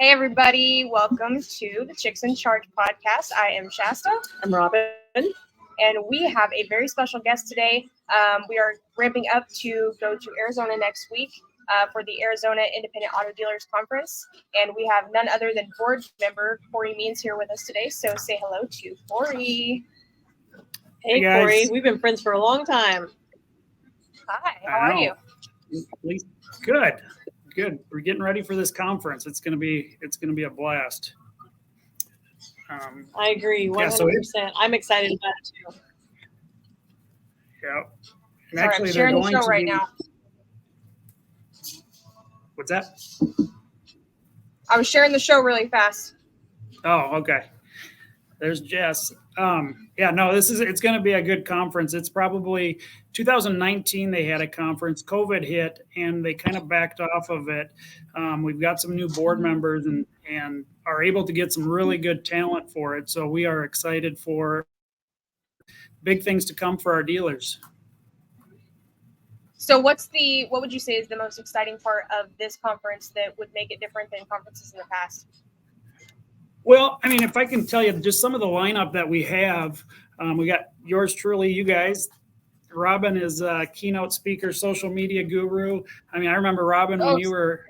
Hey everybody, welcome to the Chicks in Charge podcast. I am Shasta. I'm Robin. And we have a very special guest today. We are ramping up to go to Arizona next week for the Arizona Independent Auto Dealers Conference. And we have none other than board member Corey Means here with us today. So say hello to Corey. Hey Corey, we've been friends for a long time. Hi, how are you? Good. We're getting ready for this conference. It's gonna be a blast. I agree, 100%. I'm excited about it too. Yeah. And Sorry, I'm sharing the show right now. What's that? I was sharing the show really fast. Oh, okay. There's Jess. It's going to be a good conference. It's probably 2019 they had a conference. COVID hit and they kind of backed off of it. We've got some new board members and are able to get some really good talent for it. So we are excited for big things to come for our dealers. So what would you say is the most exciting part of this conference that would make it different than conferences in the past? Well, I mean, if I can tell you just some of the lineup that we have, we got yours truly, you guys. Robin is a keynote speaker, social media guru. I mean, I remember Robin when you were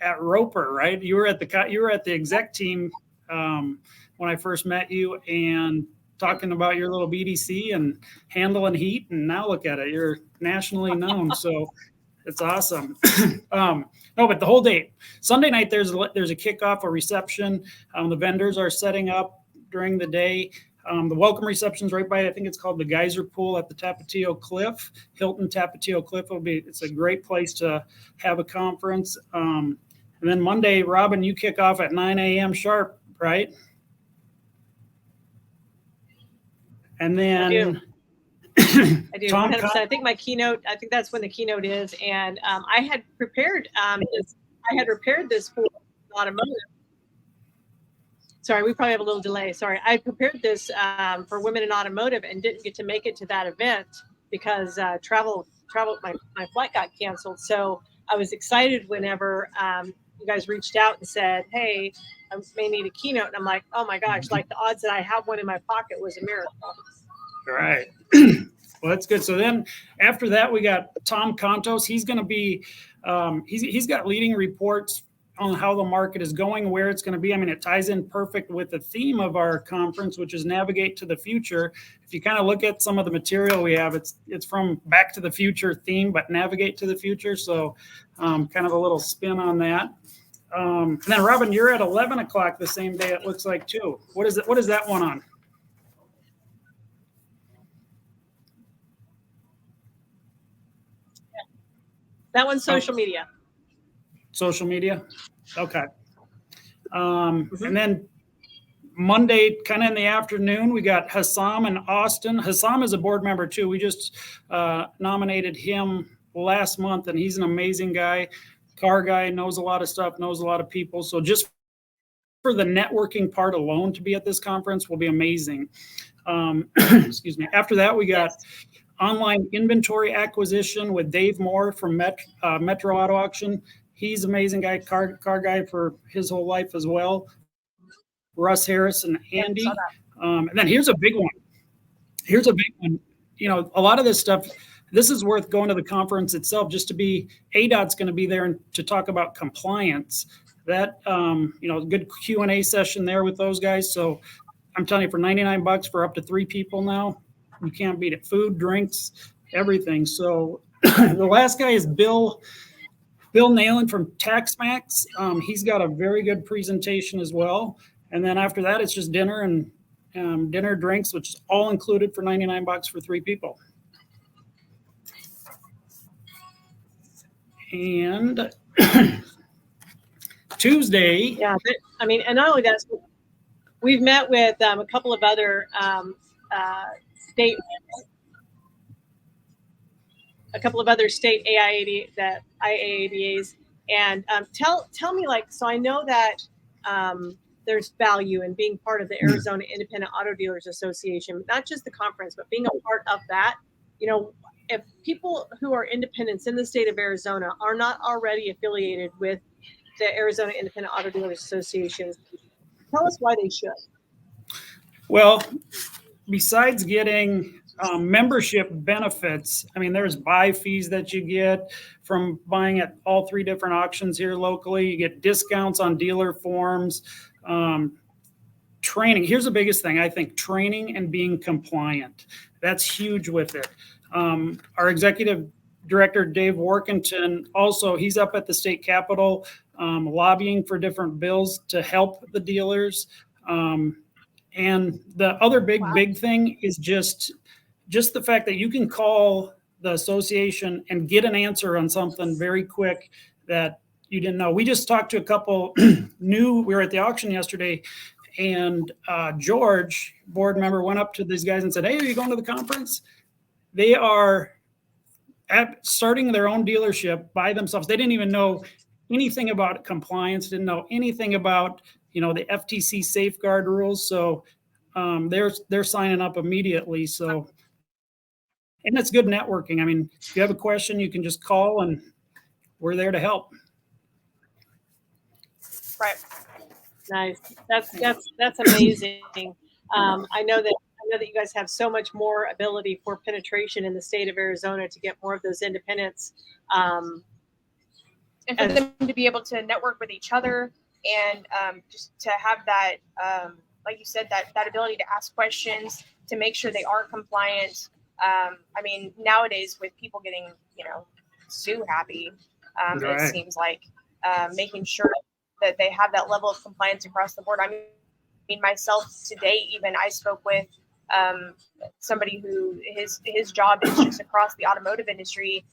at Roper, right? You were at the exec team when I first met you, and talking about your little BDC and handling heat. And now look at it, you're nationally known. So it's awesome. No, but the whole day, Sunday night, there's a kickoff, a reception. The vendors are setting up during the day. The welcome reception's right by, I think it's called the Geyser Pool at the Tapatio Cliff, Hilton Tapatio Cliff. It's a great place to have a conference. And then Monday, Robin, you kick off at 9 a.m. sharp, right? And then I do. 100%. I think my keynote, I think that's when the keynote is. And I had prepared this for automotive. Sorry, we probably have a little delay. Sorry. I prepared this for women in automotive and didn't get to make it to that event because my flight got canceled. So I was excited whenever you guys reached out and said, hey, I may need a keynote. And I'm like, oh my gosh, like the odds that I have one in my pocket was a miracle. Right. Well, that's good. So then after that, we got Tom Contos. He's going to be, he's got leading reports on how the market is going, where it's going to be. I mean, it ties in perfect with the theme of our conference, which is Navigate to the Future. If you kind of look at some of the material we have, it's from Back to the Future theme, but Navigate to the Future. So kind of a little spin on that. And then Robin, you're at 11 o'clock the same day, it looks like too. What is that one on? That one's social media. Social media? Okay. And then Monday, kind of in the afternoon, we got Hassam and Austin. Hassam is a board member too. We just nominated him last month, and he's an amazing guy. Car guy, knows a lot of stuff, knows a lot of people. So just for the networking part alone to be at this conference will be amazing. Excuse me. After that, we got online inventory acquisition with Dave Moore from Metro Auto Auction. He's an amazing guy, car guy for his whole life as well. Russ Harris and Andy. And then here's a big one. You know, a lot of this stuff, this is worth going to the conference itself just to be, AIADA's going to be there and to talk about compliance. That, good Q&A session there with those guys. So I'm telling you, for $99 for up to 3 people now, you can't beat it. Food, drinks, everything. So the last guy is Bill Nayland from TaxMax. He's got a very good presentation as well. And then after that, it's just dinner and dinner, drinks, which is all included for $99 for 3 people. And Tuesday. Yeah, I mean, and not only that, we've met with a couple of other state IAADAs, and tell me, like, so I know that there's value in being part of the Arizona Independent Auto Dealers Association, not just the conference, but being a part of that. You know, if people who are independents in the state of Arizona are not already affiliated with the Arizona Independent Auto Dealers Association. Tell us why they should. Well, besides getting membership benefits, I mean, there's buy fees that you get from buying at all 3 different auctions here locally. You get discounts on dealer forms, training. Here's the biggest thing, I think, training and being compliant. That's huge with it. Our executive director, Dave Workington, also, he's up at the state capitol lobbying for different bills to help the dealers. And the other big thing is just the fact that you can call the association and get an answer on something very quick that you didn't know. We just talked to a couple we were at the auction yesterday, and George, board member, went up to these guys and said, "Hey, are you going to the conference?" They are starting their own dealership by themselves. They didn't even know anything about compliance, didn't know anything about the FTC safeguard rules. So they're signing up immediately. So, and it's good networking. I mean, if you have a question, you can just call and we're there to help. Right. Nice. That's amazing. I know that you guys have so much more ability for penetration in the state of Arizona to get more of those independents. And for them to be able to network with each other and just to have that, like you said, that ability to ask questions, to make sure they are compliant. I mean, nowadays with people getting, sue happy, Right. It seems like making sure that they have that level of compliance across the board. I mean, myself today, even I spoke with somebody who his job is just across the automotive industry,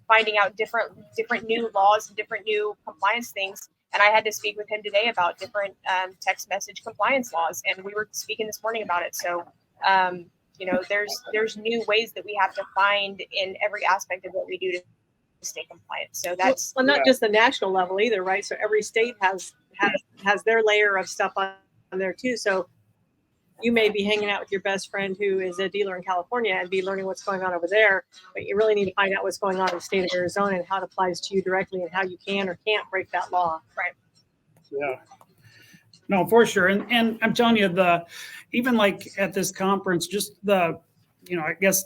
finding out different new laws and different new compliance things. And I had to speak with him today about different text message compliance laws, and we were speaking this morning about it. So, there's new ways that we have to find in every aspect of what we do to stay compliant. So that's not just the national level either, right? So every state has their layer of stuff on there too. So you may be hanging out with your best friend who is a dealer in California and be learning what's going on over there, but you really need to find out what's going on in the state of Arizona and how it applies to you directly and how you can or can't break that law. right. Yeah. No, for sure. And I'm telling you, even like at this conference, just I guess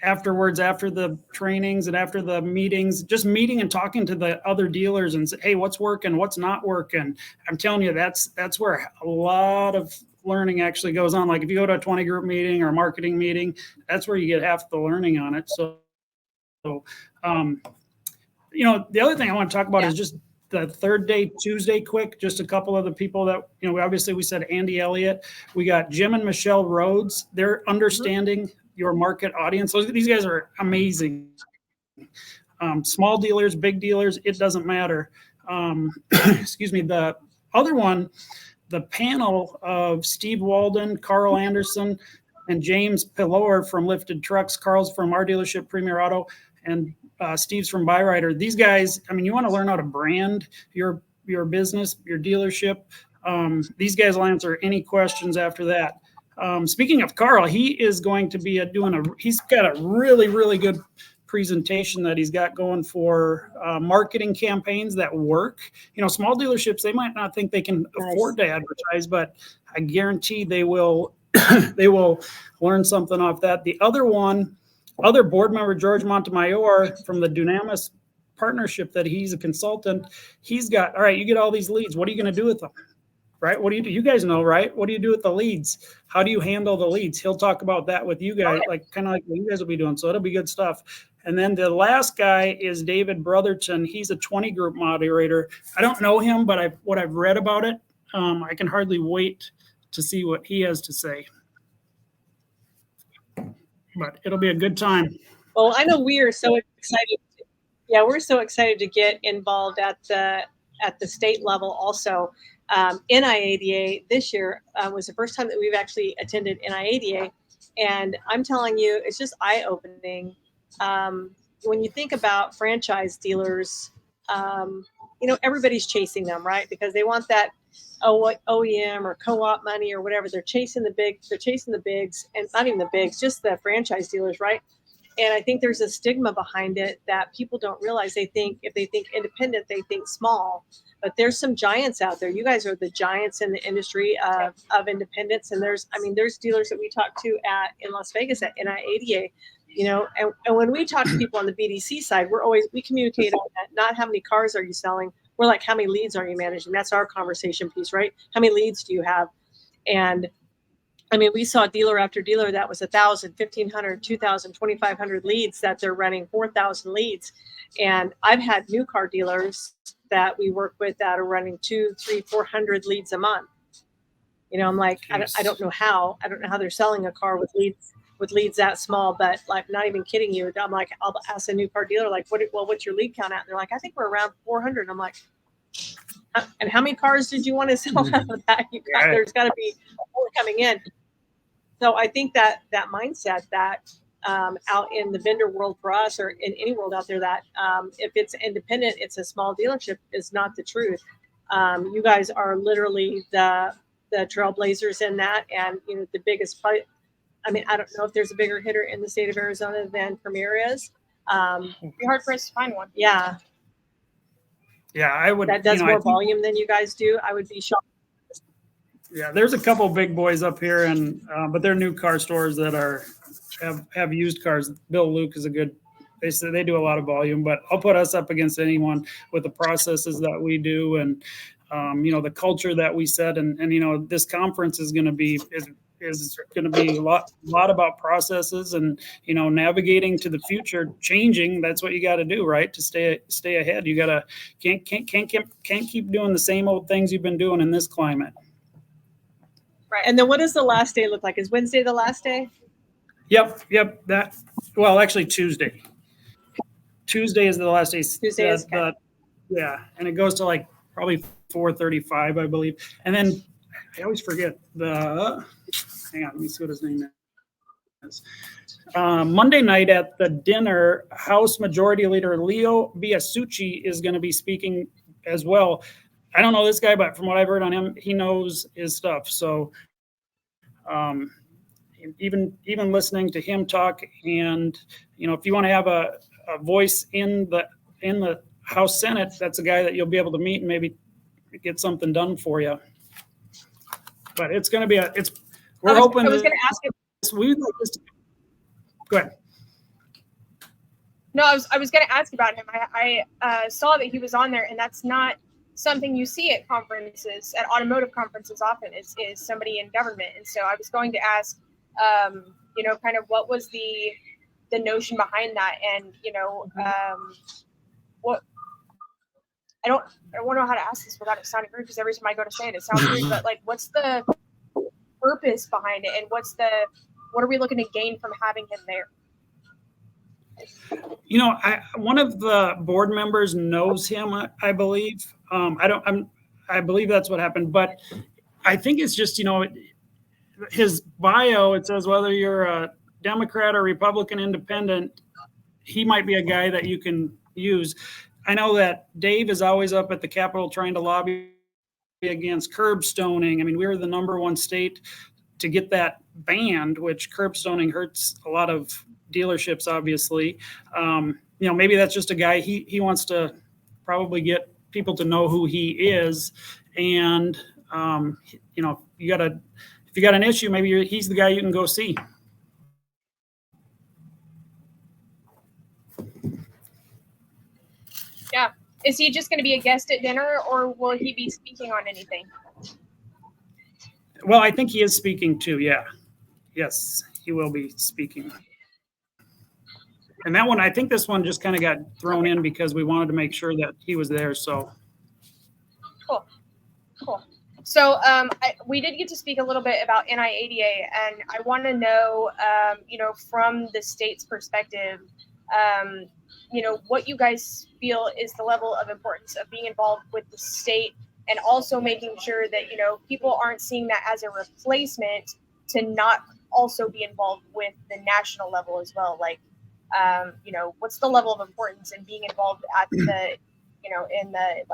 afterwards, after the trainings and after the meetings, just meeting and talking to the other dealers and say, hey, what's working, what's not working. I'm telling you, that's where a lot of learning actually goes on. Like if you go to a 20 group meeting or a marketing meeting, that's where you get half the learning on it. So the other thing I want to talk about is just the third day, Tuesday, quick, just a couple of the people that, we said Andy Elliott, we got Jim and Michelle Rhodes. They're understanding your market audience. So these guys are amazing. Small dealers, big dealers, it doesn't matter. Excuse me. The other one, the panel of Steve Walden, Carl Anderson, and James Pilor from Lifted Trucks. Carl's from our dealership, Premier Auto, and Steve's from Byrider. These guys, I mean, you want to learn how to brand your business, your dealership. These guys will answer any questions after that. Speaking of Carl, he is going to be he's got a really, really good presentation that he's got going for marketing campaigns that work. Small dealerships, they might not think they can afford to advertise, but I guarantee they will they will learn something off that. The other board member, George Montemayor from the Dunamis partnership, that he's a consultant. He's got, all right, you get all these leads. What are you going to do with them? Right? What do you do? You guys know, right? What do you do with the leads? How do you handle the leads? He'll talk about that with you guys, kind of like what you guys will be doing. So it'll be good stuff. And then the last guy is David Brotherton. He's a 20 group moderator. I don't know him, but what I've read about it, I can hardly wait to see what he has to say. But it'll be a good time. Well, I know we are so excited. Yeah, we're so excited to get involved at the state level also. NIADA this year was the first time that we've actually attended NIADA. And I'm telling you, it's just eye-opening. When you think about franchise dealers, everybody's chasing them, right? Because they want that OEM or co-op money or whatever. They're chasing the bigs, and not even the bigs, just the franchise dealers, right? And I think there's a stigma behind it that people don't realize. They think if they think independent, they think small. But there's some giants out there. You guys are the giants in the industry of independence. And there's dealers that we talk to in Las Vegas at NIADA, and when we talk to people on the BDC side, we communicate on that. Not how many cars are you selling. We're like, how many leads are you managing? That's our conversation piece, right? How many leads do you have? And we saw dealer after dealer that was 1,000, 1,500, 2,000, 2,500 leads that they're running 4,000 leads. And I've had new car dealers that we work with that are running 200, 300, 400 leads a month. I'm like, I don't know how they're selling a car with leads that small, but like, not even kidding you. I'm like, I'll ask a new car dealer, like, what's your lead count at? And they're like, I think we're around 400. I'm like, and how many cars did you want to sell out of that? There's got to be more coming in. So I think that mindset that out in the vendor world for us, or in any world out there, that if it's independent, it's a small dealership, is not the truth. You guys are literally the trailblazers in that, and the biggest fight. I don't know if there's a bigger hitter in the state of Arizona than Premier is. It'd be hard for us to find one. Yeah. Yeah, I would. That does more volume than you guys do. I would be shocked. Yeah, there's a couple big boys up here, and but they're new car stores that have used cars. Bill Luke is a good. They do a lot of volume, but I'll put us up against anyone with the processes that we do, and the culture that we set, and this conference is going to be a lot about processes and navigating to the future, changing. That's what you got to do, right? To stay ahead. You gotta can't keep doing the same old things you've been doing in this climate. Right. And then what does the last day look like? Is Wednesday the last day? Yep. Actually Tuesday. Tuesday is the last day. Tuesday is okay. And it goes to like probably 4:35, I believe. And then I always forget hang on, let me see what his name is. Monday night at the dinner, House Majority Leader Leo Biasucci is going to be speaking as well. I don't know this guy, but from what I've heard on him, he knows his stuff. So even listening to him talk, and if you want to have a voice in the House Senate, that's a guy that you'll be able to meet and maybe get something done for you. But it's going to be we're hoping. I was going to ask you. We'd like this. Go ahead. No, I was going to ask about him. I saw that he was on there, and that's not something you see at conferences, at automotive conferences often, is somebody in government. And so I was going to ask, kind of what was the notion behind that, and what. I don't know how to ask this without it sounding rude, because every time I go to say it, it sounds rude. But like, what's the purpose behind it, and what are we looking to gain from having him there? One of the board members knows him, I believe. I believe that's what happened, but I think it's just, his bio, it says whether you're a Democrat or Republican independent, he might be a guy that you can use. I know that Dave is always up at the Capitol trying to lobby against curb stoning. We were the #1 state to get that banned, which curb stoning hurts a lot of dealerships, obviously. Maybe that's just a guy, he wants to probably get people to know who he is. And, if you got an issue, maybe he's the guy you can go see. Yeah. Is he just going to be a guest at dinner, or will he be speaking on anything? Well, I think he is speaking too. Yeah. Yes, he will be speaking. And that one, I think this one just kind of got thrown in because we wanted to make sure that he was there. So. Cool. So we did get to speak a little bit about NIADA, and I want to know, from the state's perspective, what you guys feel is the level of importance of being involved with the state, and also making sure that, people aren't seeing that as a replacement to not also be involved with the national level as well. Like, what's the level of importance in being involved at the, in the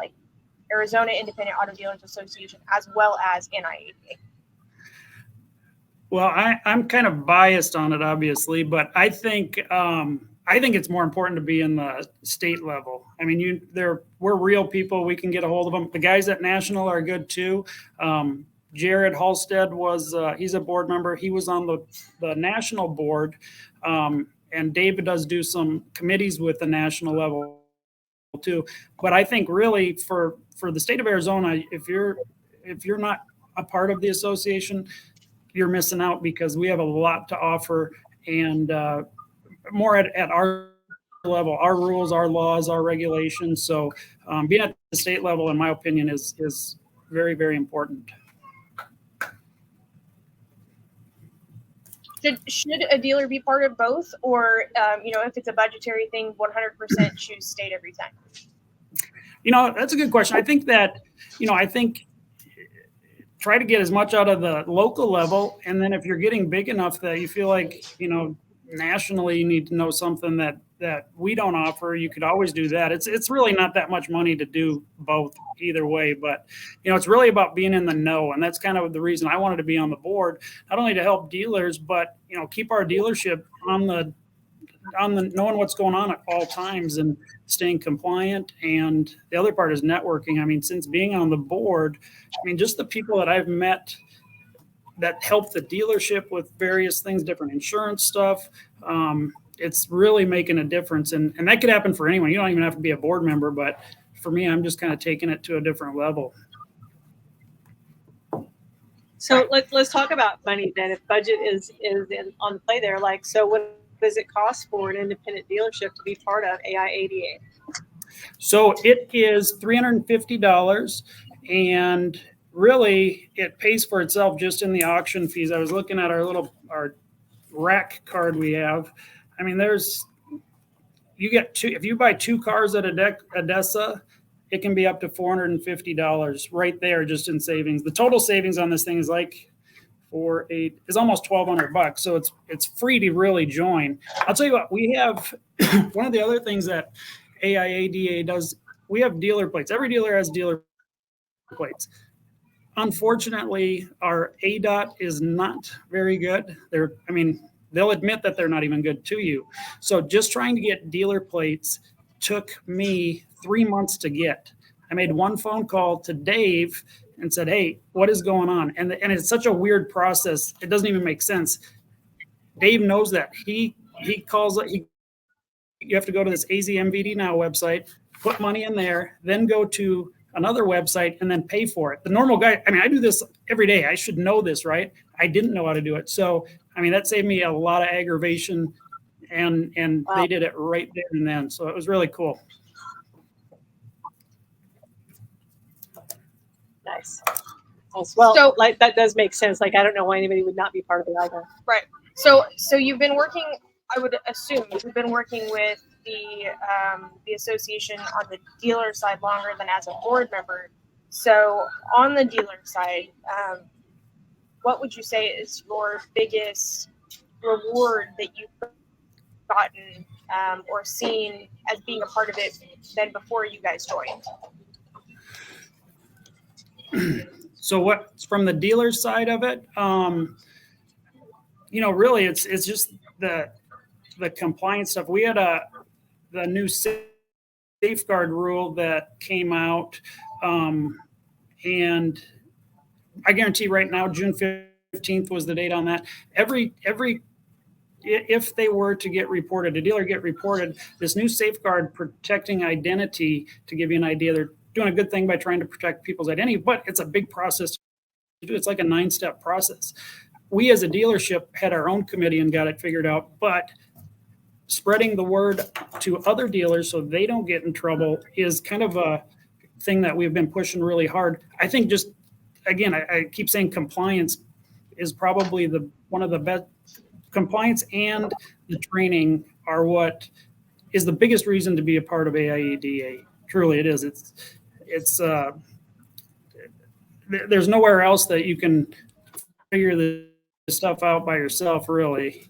Arizona Independent Auto Dealers Association as well as NIADA? Well, I'm kind of biased on it, obviously, but I think it's more important to be in the state level. I mean, we're real people. We can get a hold of them. The guys at national are good too. Jared Halstead he's a board member. He was on the national board, and David does do some committees with the national level too. But I think really for the state of Arizona, if you're not a part of the association, you're missing out because we have a lot to offer, and more at our level, our rules, our laws, our regulations. So being at the state level, in my opinion, is very, very important. Should a dealer be part of both, or if it's a budgetary thing, 100% choose state every time? That's a good question. I think that try to get as much out of the local level, and then if you're getting big enough that you feel like nationally you need to know something that we don't offer, you could always do that. It's really not that much money to do both either way, but it's really about being in the know, and that's kind of the reason I wanted to be on the board, not only to help dealers, but keep our dealership on the knowing what's going on at all times and staying compliant. And the other part is networking. I mean, since being on the board, just the people that I've met that help the dealership with various things, different insurance stuff, it's really making a difference. And that could happen for anyone. You don't even have to be a board member, but for me, I'm just kind of taking it to a different level. So let's talk about money then. If budget is on the play there, so what does it cost for an independent dealership to be part of AIADA? So it is $350, and really it pays for itself just in the auction fees. I was looking at our rack card we have. I mean, you get two, if you buy 2 cars at ADESA, it can be up to $450 right there just in savings. The total savings on this thing is like is almost $1,200. So it's free to really join. I'll tell you what, we have one of the other things that AIADA does, we have dealer plates. Every dealer has dealer plates. Unfortunately, our ADOT is not very good. They'll admit that they're not even good to you. So just trying to get dealer plates took me 3 months to get. I made one phone call to Dave and said, "Hey, what is going on?" And it's such a weird process. It doesn't even make sense. Dave knows that. He calls it. You have to go to this AZMVD Now website, put money in there, then go to another website and then pay for it. The normal guy, I do this every day. I should know this, right? I didn't know how to do it. So, that saved me a lot of aggravation, and wow. They did it right there and then. So it was really cool. Nice. Well, so, that does make sense. I don't know why anybody would not be part of it either. Right. So you've been working, I would assume you've been working with the association on the dealer side longer than as a board member. So on the dealer side, what would you say is your biggest reward that you've gotten or seen as being a part of it than before you guys joined? So what's from the dealer side of it? Really it's just the compliance stuff. We had the new safeguard rule that came out, and I guarantee right now June 15th was the date on that. If they were to get reported, a dealer get reported, this new safeguard protecting identity, to give you an idea, they're doing a good thing by trying to protect people's identity, but it's a big process to do. It's like a 9-step process. We as a dealership had our own committee and got it figured out, but spreading the word to other dealers so they don't get in trouble is kind of a thing that we've been pushing really hard. I think just, again, I keep saying compliance is probably one of the best. Compliance and the training are what is the biggest reason to be a part of AIADA. Truly, it is. It's there's nowhere else that you can figure this stuff out by yourself, really.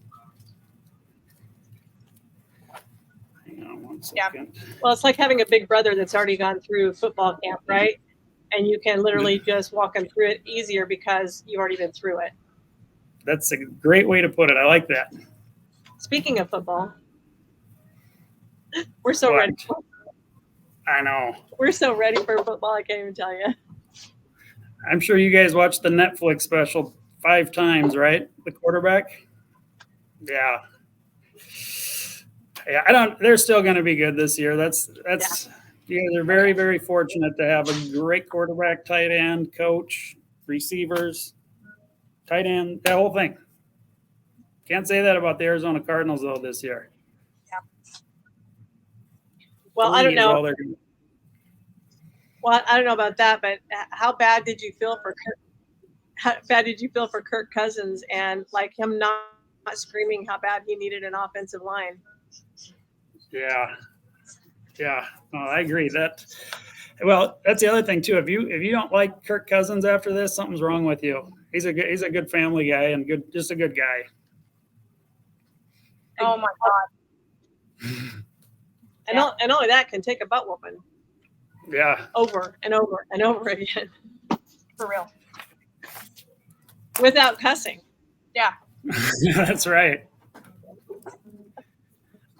Hang on one second. Yeah. Well, it's like having a big brother that's already gone through football camp, right? And you can literally just walk them through it easier because you've already been through it. That's a great way to put it. I like that. Speaking of football, we're so What? ready. I know. We're so ready for football. I can't even tell you. I'm sure you guys watched the Netflix special 5 times, right? The quarterback. Yeah. Yeah, I don't. They're still going to be good this year. That's. Yeah, they're very, very fortunate to have a great quarterback, tight end, coach, receivers, tight end, that whole thing. Can't say that about the Arizona Cardinals though this year. Yeah. Well, I don't know. Gonna... Well, I don't know about that, but how bad did you feel for Kirk? How bad did you feel for Kirk Cousins and like him not screaming how bad he needed an offensive line? Yeah. Yeah, no, I agree. Well, that's the other thing too. If you don't like Kirk Cousins after this, something's wrong with you. He's a good family guy and just a good guy. Oh my God! And only that can take a butt whooping. Yeah. Over and over and over again. For real. Without cussing. Yeah. That's right.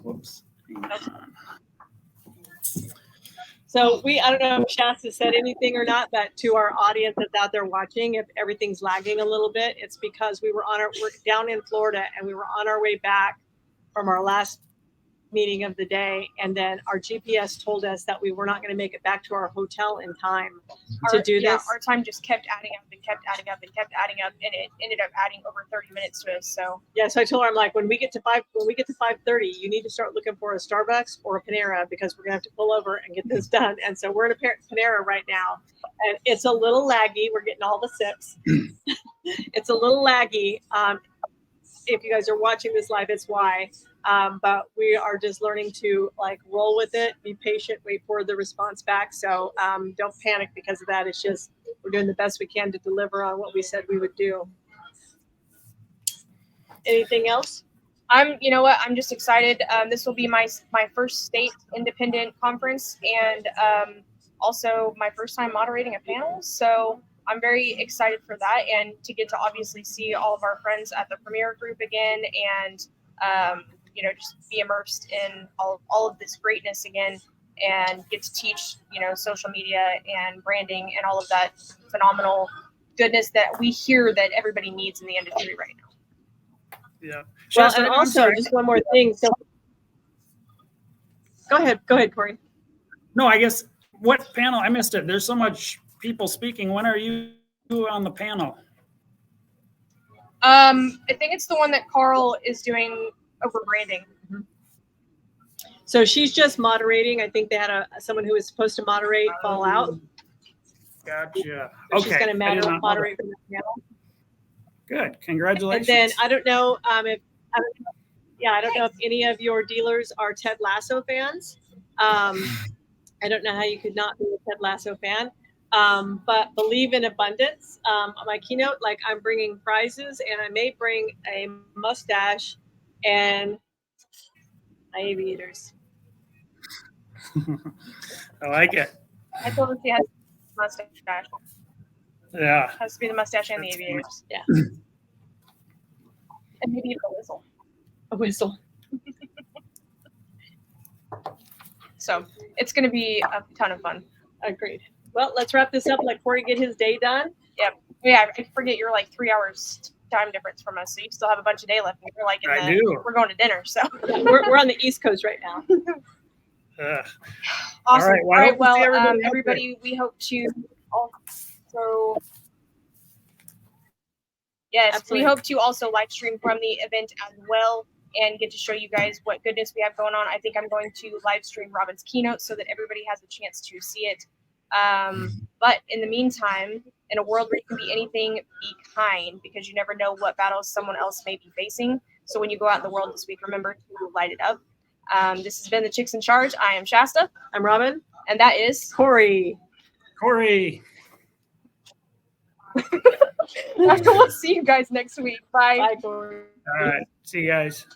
Whoops. So I don't know if Shasta said anything or not, but to our audience that's out there watching, if everything's lagging a little bit, it's because we're down in Florida and we were on our way back from our last meeting of the day, and then our GPS told us that we were not going to make it back to our hotel in time to do this. Our time just kept adding up and kept adding up and kept adding up, and it ended up adding over 30 minutes to us. So yeah, so I told her, I'm like, when we get to 5:30, you need to start looking for a Starbucks or a Panera because we're gonna have to pull over and get this done. And so we're in a Panera right now, and it's a little laggy. We're getting all the sips. It's a little laggy. If you guys are watching this live, it's why. But we are just learning to like roll with it, be patient, wait for the response back. So don't panic because of that. It's just we're doing the best we can to deliver on what we said we would do. Anything else? You know what? I'm just excited. This will be my first state independent conference, and also my first time moderating a panel. So I'm very excited for that, and to get to obviously see all of our friends at the Premier group again, and just be immersed in all of this greatness again, and get to teach social media and branding and all of that phenomenal goodness that we hear that everybody needs in the industry right now. Yeah. Well, Shasta, and also just one more thing. So go ahead, Corey. No, I guess what panel? I missed it. There's so much people speaking. When are you on the panel? I think it's the one that Carl is doing over branding. Mm-hmm. So she's just moderating. I think they had someone who was supposed to moderate fall out. Gotcha. So she's going to moderate from the panel. Good. Congratulations. And then I don't know if any of your dealers are Ted Lasso fans. I don't know how you could not be a Ted Lasso fan. But believe in abundance. On my keynote, like I'm bringing prizes, and I may bring a mustache and my aviators. I like it. I told her she has a mustache. Yeah. It has to be the mustache and the aviators. Yeah. And maybe even a whistle. A whistle. So it's going to be a ton of fun. Agreed. Well, let's wrap this up. Let Corey get his day done. Yeah. I forget you're like 3 hours time difference from us, so you still have a bunch of day left. We're like we're going to dinner, so we're on the East Coast right now. Awesome. All right. Well, everybody, we hope to also. Yes, absolutely. We hope to also live stream from the event as well and get to show you guys what goodness we have going on. I think I'm going to live stream Robin's keynote so that everybody has a chance to see it. But in the meantime, in a world where you can be anything, be kind, because you never know what battles someone else may be facing. So when you go out in the world this week, remember to light it up. This has been the Chicks in Charge. I am Shasta. I'm Robin. And that is Corey. We'll see you guys next week. Bye. Bye, Corey. All right. See you guys.